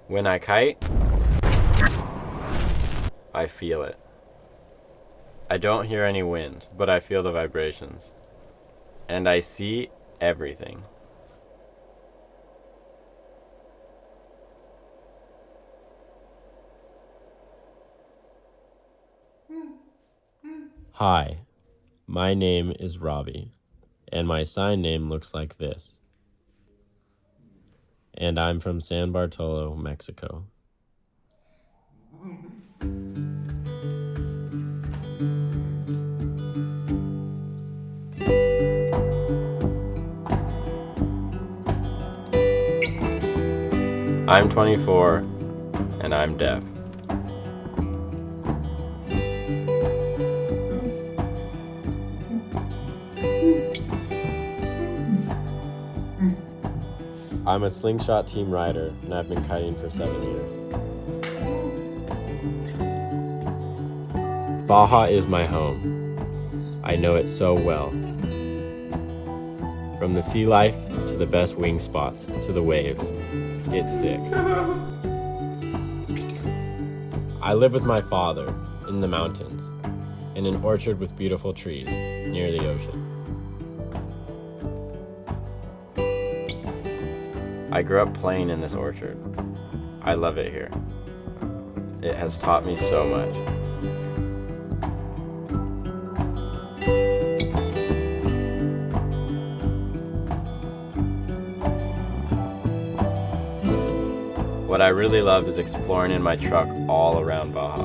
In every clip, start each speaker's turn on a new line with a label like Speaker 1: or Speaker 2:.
Speaker 1: When I kite, I feel it. I don't hear any wind, but I feel the vibrations. And I see everything. Hi, my name is Robbie, and my sign name looks like this. And I'm from San Bartolo, Mexico. I'm 24, and I'm deaf. I'm a Slingshot Team Rider, and I've been kiting for 7 years. Baja is my home. I know it so well. From the sea life, to the best wing spots, to the waves. It's sick. I live with my father, in the mountains, in an orchard with beautiful trees, near the ocean. I grew up playing in this orchard. I love it here. It has taught me so much. What I really love is exploring in my truck all around Baja.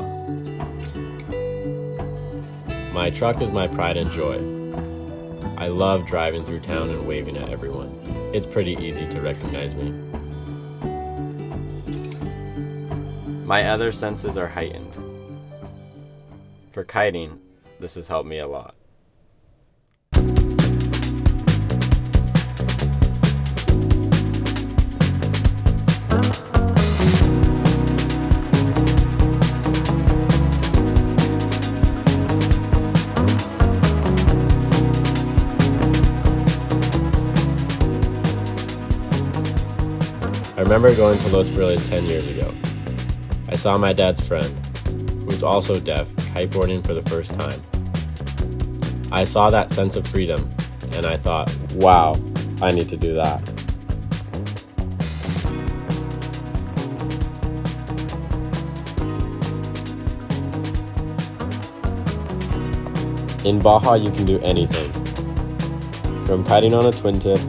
Speaker 1: My truck is my pride and joy. I love driving through town and waving at everyone. It's pretty easy to recognize me. My other senses are heightened. For kiting, this has helped me a lot. I remember going to Los Feliz 10 years ago. I saw my dad's friend, who's also deaf, kiteboarding for the first time. I saw that sense of freedom, and I thought, wow, I need to do that. In Baja, you can do anything, from kiting on a twin tip,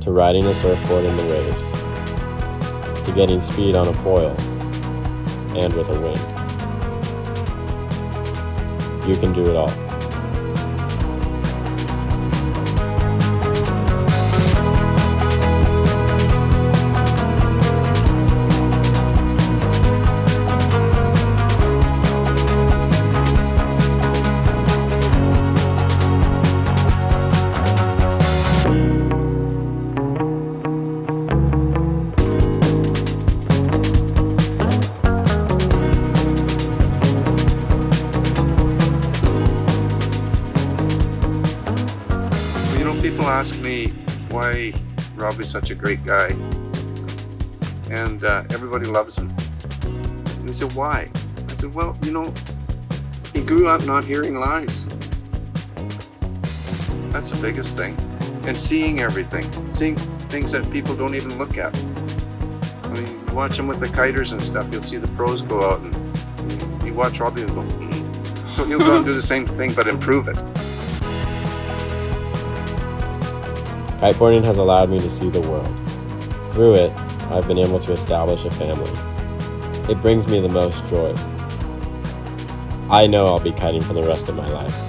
Speaker 1: to riding a surfboard in the waves, to getting speed on a foil, and with a wing. You can do it all.
Speaker 2: People ask me why Robbie's such a great guy, and everybody loves him. And they said, why? I said, well, he grew up not hearing lies. That's the biggest thing. And seeing everything, seeing things that people don't even look at. I mean, you watch him with the kiters and stuff, you'll see the pros go out, and you watch Robbie and go, So he'll go out and do the same thing, but improve it.
Speaker 1: Kiteboarding has allowed me to see the world. Through it, I've been able to establish a family. It brings me the most joy. I know I'll be kiting for the rest of my life.